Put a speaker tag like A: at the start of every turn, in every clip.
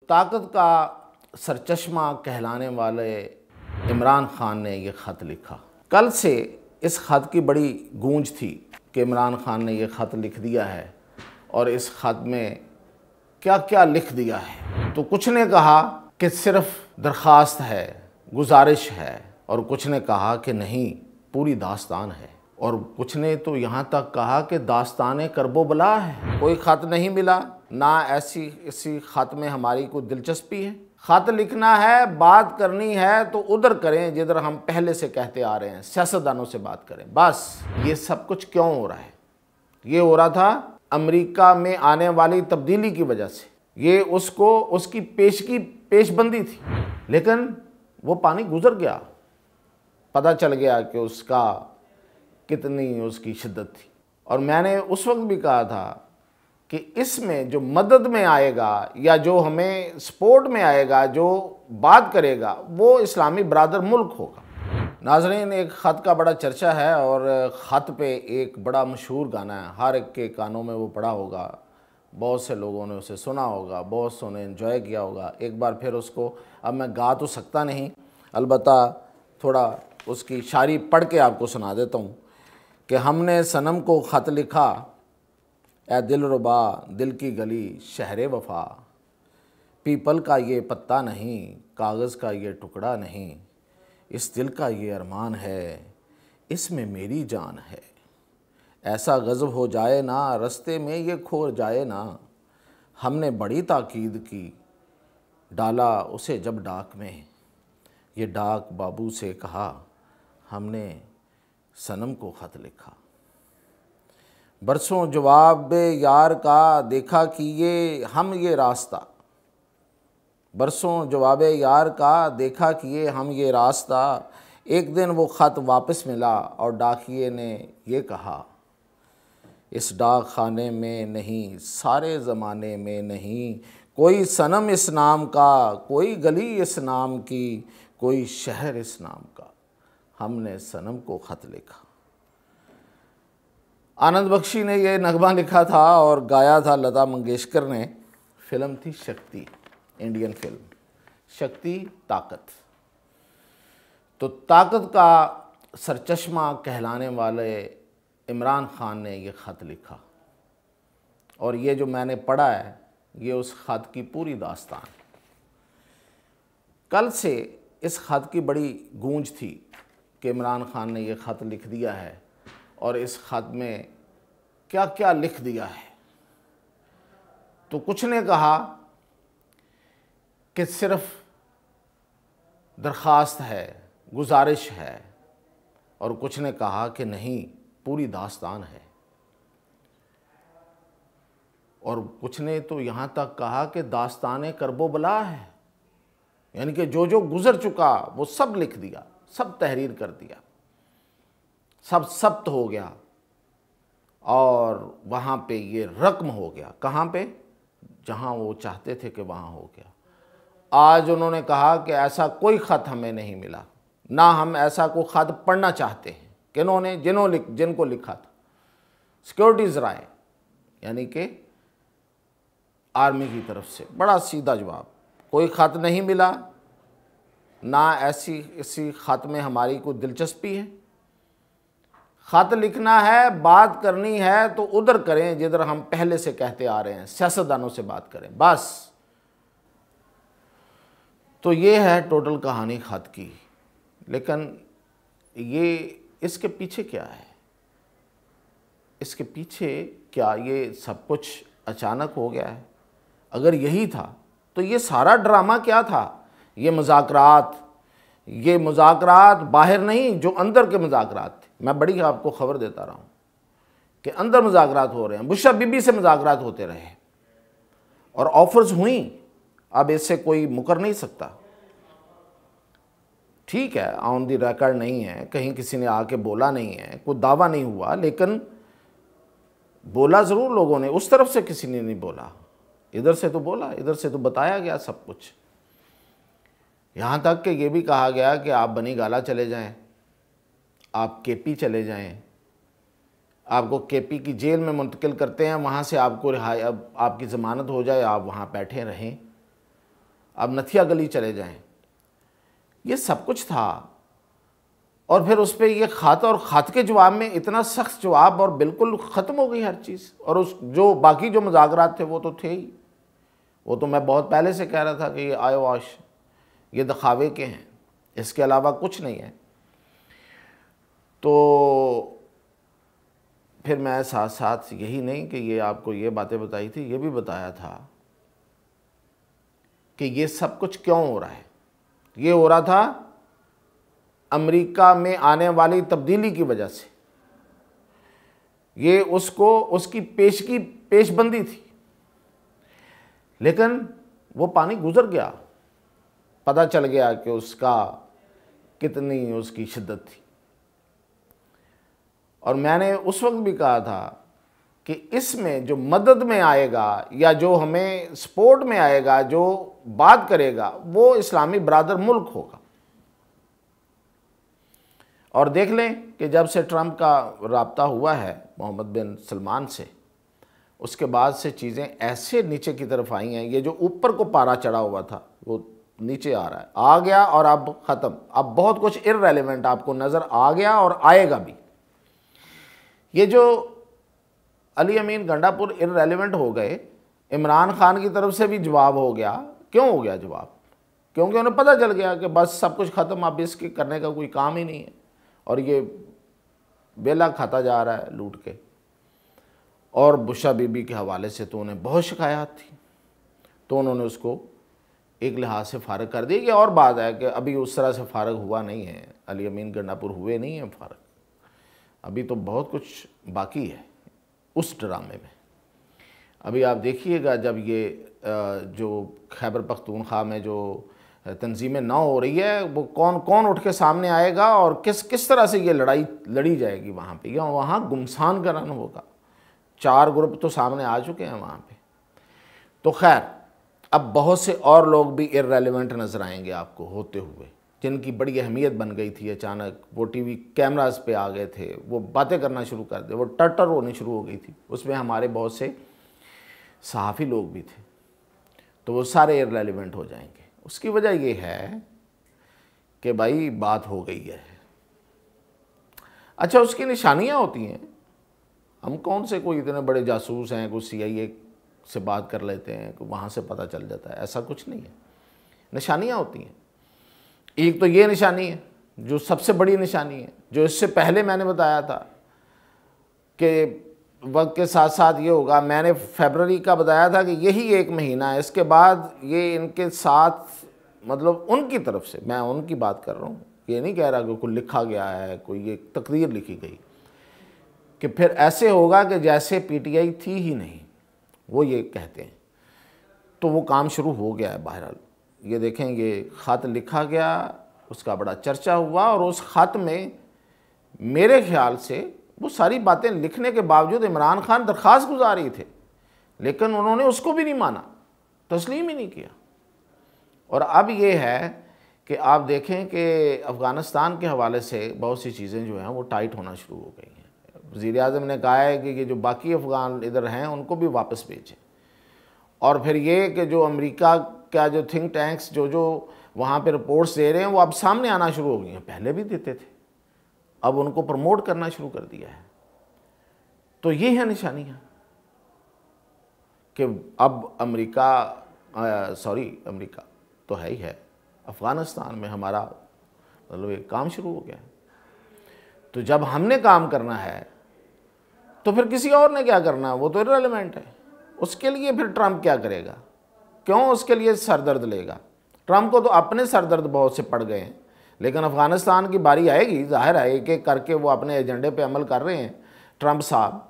A: ताकत का सरचश्मा कहलाने वाले इमरान खान ने ये ख़त लिखा। कल से इस ख़त की बड़ी गूंज थी कि इमरान खान ने ये ख़त लिख दिया है और इस ख़त में क्या क्या लिख दिया है। तो कुछ ने कहा कि सिर्फ दरख्वास्त है, गुजारिश है, और कुछ ने कहा कि नहीं, पूरी दास्तान है, और कुछ ने तो यहाँ तक कहा कि दास्तान करबो बला है। कोई ख़त नहीं मिला, ना ऐसी इसी ख़त में हमारी कोई दिलचस्पी है। ख़त लिखना है, बात करनी है तो उधर करें जिधर हम पहले से कहते आ रहे हैं, सियासतदानों से बात करें। बस ये सब कुछ क्यों हो रहा है? ये हो रहा था अमेरिका में आने वाली तब्दीली की वजह से। ये उसकी पेशबंदी थी, लेकिन वो पानी गुजर गया, पता चल गया कि उसका कितनी उसकी शिद्दत थी। और मैंने उस वक्त भी कहा था कि इसमें जो मदद में आएगा या जो हमें सपोर्ट में आएगा, जो बात करेगा, वो इस्लामी बरादर मुल्क होगा। नाज़रीन, एक ख़त का बड़ा चर्चा है और ख़त पे एक बड़ा मशहूर गाना है, हर एक के कानों में वो पड़ा होगा, बहुत से लोगों ने उसे सुना होगा, बहुत से ने एंजॉय किया होगा। एक बार फिर उसको अब मैं गा तो सकता नहीं, अलबत्ता थोड़ा उसकी शायरी पढ़ के आपको सुना देता हूँ कि हमने सनम को ख़त लिखा, ए दिलरुबा दिल की गली शहर वफ़ा, पीपल का ये पत्ता नहीं, कागज़ का ये टुकड़ा नहीं, इस दिल का ये अरमान है, इसमें मेरी जान है। ऐसा गज़ब हो जाए ना, रास्ते में ये खो जाए ना, हमने बड़ी ताकीद की, डाला उसे जब डाक में, ये डाक बाबू से कहा, हमने सनम को ख़त लिखा। बरसों जवाब यार का देखा कि ये रास्ता, बरसों जवाब यार का देखा कि ये रास्ता, एक दिन वो ख़त वापस मिला और डाकिए ने ये कहा, इस डाक खाने में नहीं, सारे ज़माने में नहीं, कोई सनम इस नाम का, कोई गली इस नाम की, कोई शहर इस नाम का, हमने सनम को ख़त लिखा। आनंद बख्शी ने यह नगमा लिखा था और गाया था लता मंगेशकर ने। फिल्म थी शक्ति, इंडियन फिल्म शक्ति, ताकत। तो ताकत का सरचश्मा कहलाने वाले इमरान खान ने यह ख़त लिखा और ये जो मैंने पढ़ा है, ये उस ख़त की पूरी दास्तान। कल से इस ख़त की बड़ी गूंज थी कि इमरान खान ने यह ख़त लिख दिया है और इस ख़त में क्या क्या लिख दिया है। तो कुछ ने कहा कि सिर्फ दरख्वास्त है, गुजारिश है, और कुछ ने कहा कि नहीं, पूरी दास्तान है, और कुछ ने तो यहाँ तक कहा कि दास्तान करबो बला है, यानी कि जो जो गुज़र चुका वो सब लिख दिया, सब तहरीर कर दिया, सब सब्त हो गया और वहाँ पे ये रकम हो गया। कहाँ पे? जहाँ वो चाहते थे कि वहाँ हो गया। आज उन्होंने कहा कि ऐसा कोई ख़त हमें नहीं मिला, ना हम ऐसा कोई ख़त पढ़ना चाहते हैं। किन्होंने? जिनको लिखा था सिक्योरिटीज़ राय, यानी कि आर्मी की तरफ से। बड़ा सीधा जवाब, कोई ख़त नहीं मिला, ना इसी ख़त में हमारी कोई दिलचस्पी है। ख़त लिखना है, बात करनी है तो उधर करें जिधर हम पहले से कहते आ रहे हैं, सियासतदानों से बात करें। बस तो ये है टोटल कहानी ख़त की। लेकिन ये इसके पीछे क्या है? इसके पीछे क्या ये सब कुछ अचानक हो गया है? अगर यही था तो ये सारा ड्रामा क्या था? ये मुज़ाकरात बाहर नहीं, जो अंदर के मुज़ाकरात थे। मैं बड़ी आपको ख़बर देता रहा हूँ कि अंदर मुज़ाकरात हो रहे हैं। बुशरा बीबी से मुज़ाकरात होते रहे और ऑफ़र्स हुई, अब इससे कोई मुकर नहीं सकता। ठीक है, ऑन द रिकॉर्ड नहीं है, कहीं किसी ने आके बोला नहीं है, कोई दावा नहीं हुआ, लेकिन बोला ज़रूर लोगों ने। उस तरफ से किसी ने नहीं बोला, इधर से तो बोला, इधर से तो बताया गया सब कुछ। यहाँ तक कि ये भी कहा गया कि आप बनीगाला चले जाएं, आप केपी चले जाएं, आपको केपी की जेल में मुंतकिल करते हैं, वहाँ से आपको रिहाई, अब आपकी ज़मानत हो जाए, आप वहाँ बैठे रहें। आप नथिया गली चले जाएं, ये सब कुछ था। और फिर उस पर ये ख़त, और ख़त के जवाब में इतना सख्त जवाब, और बिल्कुल ख़त्म हो गई हर चीज़। और उस जो बाकी जो मुज़ाकरात थे वो तो थे ही, वो तो मैं बहुत पहले से कह रहा था कि ये आय वाश, ये दिखावे के हैं, इसके अलावा कुछ नहीं है। तो फिर मैं साथ साथ यही नहीं कि ये आपको ये बातें बताई थी, ये भी बताया था कि ये सब कुछ क्यों हो रहा है। ये हो रहा था अमेरिका में आने वाली तब्दीली की वजह से। ये उसकी पेशबंदी थी, लेकिन वो पानी गुजर गया, पता चल गया कि उसका कितनी उसकी शिद्दत थी। और मैंने उस वक्त भी कहा था कि इसमें जो मदद में आएगा या जो हमें सपोर्ट में आएगा, जो बात करेगा, वो इस्लामी बरादर मुल्क होगा। और देख लें कि जब से ट्रंप का राब्ता हुआ है मोहम्मद बिन सलमान से, उसके बाद से चीज़ें ऐसे नीचे की तरफ आई हैं। ये जो ऊपर को पारा चढ़ा हुआ था वो नीचे आ रहा है, आ गया, और अब ख़त्म। अब बहुत कुछ इररेलेवेंट आपको नज़र आ गया और आएगा भी। ये जो अली अमीन गंडापुर इररेलेवेंट हो गए, इमरान खान की तरफ से भी जवाब हो गया। क्यों हो गया जवाब? क्योंकि उन्हें पता चल गया कि बस सब कुछ ख़त्म, अब इसके करने का कोई काम ही नहीं है, और ये बेला खाता जा रहा है लूट के। और बुशा बीबी के हवाले से तो उन्हें बहुत शिकायत थी, तो उन्होंने उसको एक लिहाज से फ़ारग कर दिया। कि और बात है कि अभी उस तरह से फ़ारग हुआ नहीं है, अली अमीन गंडापुर हुए नहीं हैं फ़ारग, अभी तो बहुत कुछ बाकी है उस ड्रामे में। अभी आप देखिएगा जब ये जो खैबर पख्तूनख्वा में जो तंजीमें ना हो रही है, वो कौन कौन उठ के सामने आएगा और किस तरह से ये लड़ाई लड़ी जाएगी वहाँ पे, या वहाँ गुमसान का रन होगा। 4 ग्रुप तो सामने आ चुके हैं वहाँ पे। तो खैर, अब बहुत से और लोग भी इररेलेवेंट नज़र आएंगे आपको होते हुए, जिनकी बड़ी अहमियत बन गई थी। अचानक वो टीवी कैमरास पे आ गए थे, वो बातें करना शुरू कर दिए, वो टटर होनी शुरू हो गई थी। उसमें हमारे बहुत से सहाफ़ी लोग भी थे, तो वो सारे इररेलेवेंट हो जाएंगे। उसकी वजह ये है कि भाई बात हो गई है। अच्छा, उसकी निशानियाँ होती हैं। हम कौन से कोई इतने बड़े जासूस हैं, कुछ CIA से बात कर लेते हैं, वहाँ से पता चल जाता है, ऐसा कुछ नहीं है। निशानियाँ होती हैं। एक तो ये निशानी है जो सबसे बड़ी निशानी है, जो इससे पहले मैंने बताया था कि वक्त के साथ साथ ये होगा। मैंने फरवरी का बताया था कि यही 1 महीना है, इसके बाद ये इनके साथ, मतलब उनकी तरफ से, मैं उनकी बात कर रहा हूँ, ये नहीं कह रहा कि कोई लिखा गया है, कोई एक तकदीर लिखी गई, कि फिर ऐसे होगा कि जैसे PTI थी ही नहीं, वो ये कहते हैं। तो वो काम शुरू हो गया है। बहरहाल ये देखें, ये ख़त लिखा गया, उसका बड़ा चर्चा हुआ, और उस ख़त में मेरे ख्याल से वो सारी बातें लिखने के बावजूद इमरान खान दरख्वास्त गुजारी थे, लेकिन उन्होंने उसको भी नहीं माना, तस्लीम ही नहीं किया। और अब ये है कि आप देखें कि अफ़गानिस्तान के हवाले से बहुत सी चीज़ें जो हैं वो टाइट होना शुरू हो गई हैं। वज़ीर-ए-आज़म ने कहा है कि ये जो बाकी अफ़गान इधर हैं उनको भी वापस भेजें। और फिर ये कि जो अमेरिका का जो थिंक टैंक्स जो वहाँ पे रिपोर्ट्स दे रहे हैं, वो अब सामने आना शुरू हो गई हैं। पहले भी देते थे, अब उनको प्रमोट करना शुरू कर दिया है। तो ये है निशानियाँ कि अब अमेरिका तो है ही है, अफ़गानिस्तान में हमारा मतलब एक काम शुरू हो गया है। तो जब हमने काम करना है तो फिर किसी और ने क्या करना है, वो तो इररेलेवेंट है। उसके लिए फिर ट्रंप क्या करेगा? क्यों उसके लिए सरदर्द लेगा? ट्रंप को तो अपने सरदर्द बहुत से पड़ गए हैं, लेकिन अफ़गानिस्तान की बारी आएगी। जाहिर है एक एक करके वो अपने एजेंडे पे अमल कर रहे हैं ट्रंप साहब,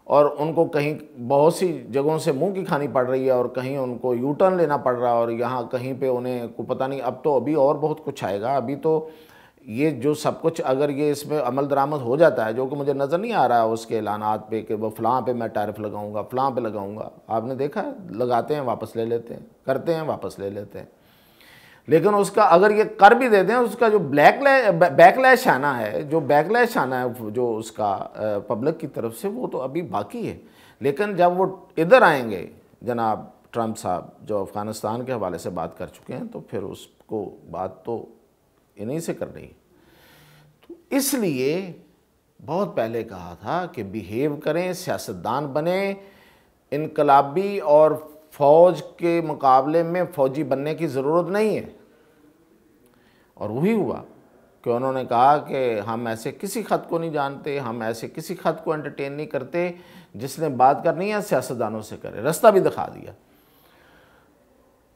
A: और उनको कहीं बहुत सी जगहों से मुंह की खानी पड़ रही है, और कहीं उनको यू टर्न लेना पड़ रहा है, और यहाँ कहीं पे उन्हें को पता नहीं। अब तो अभी और बहुत कुछ आएगा। अभी तो ये जो सब कुछ अगर ये इसमें अमल दरामद हो जाता है, जो कि मुझे नज़र नहीं आ रहा है उसके ऐलानात पे कि वो फ़लाँ पे मैं टैरिफ लगाऊंगा, फ़लाँ पे लगाऊंगा। आपने देखा है, लगाते हैं वापस ले लेते हैं, करते हैं वापस ले लेते हैं। लेकिन उसका अगर ये कर भी देते हैं, उसका जो बैकलैश आना है, जो उसका पब्लिक की तरफ से, वो तो अभी बाकी है। लेकिन जब वो इधर आएंगे जनाब ट्रंप साहब जो अफ़गानिस्तान के हवाले से बात कर चुके हैं, तो फिर उसको बात तो इन्हीं से कर रही है। तो इसलिए बहुत पहले कहा था कि बिहेव करें, सियासतदान बने, इनकलाबी और फ़ौज के मुकाबले में फ़ौजी बनने की ज़रूरत नहीं है। और वही हुआ कि उन्होंने कहा कि हम ऐसे किसी ख़त को नहीं जानते, हम ऐसे किसी ख़त को एंटरटेन नहीं करते, जिसने बात करनी है सियासतदानों से करे। रास्ता भी दिखा दिया।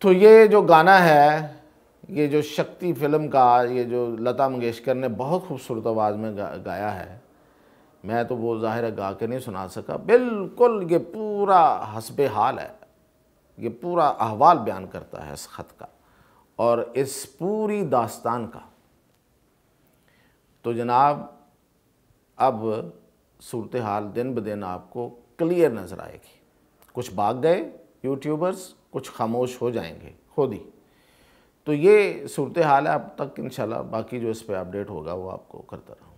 A: तो ये जो गाना है, ये जो शक्ति फिल्म का, ये जो लता मंगेशकर ने बहुत खूबसूरत आवाज़ में गाया है, मैं तो वो ज़ाहिर है गा के नहीं सुना सका। बिल्कुल ये पूरा हस्बे हाल है, ये पूरा अहवाल बयान करता है इस ख़त का और इस पूरी दास्तान का। तो जनाब अब सूरत हाल दिन ब दिन आपको क्लियर नज़र आएगी। कुछ भाग गए यूट्यूबर्स, कुछ खामोश हो जाएंगे खुद ही। तो ये सूरत हाल है अब तक। इंशाल्लाह बाकी जो इस पर अपडेट होगा वो आपको करता रहूँगा।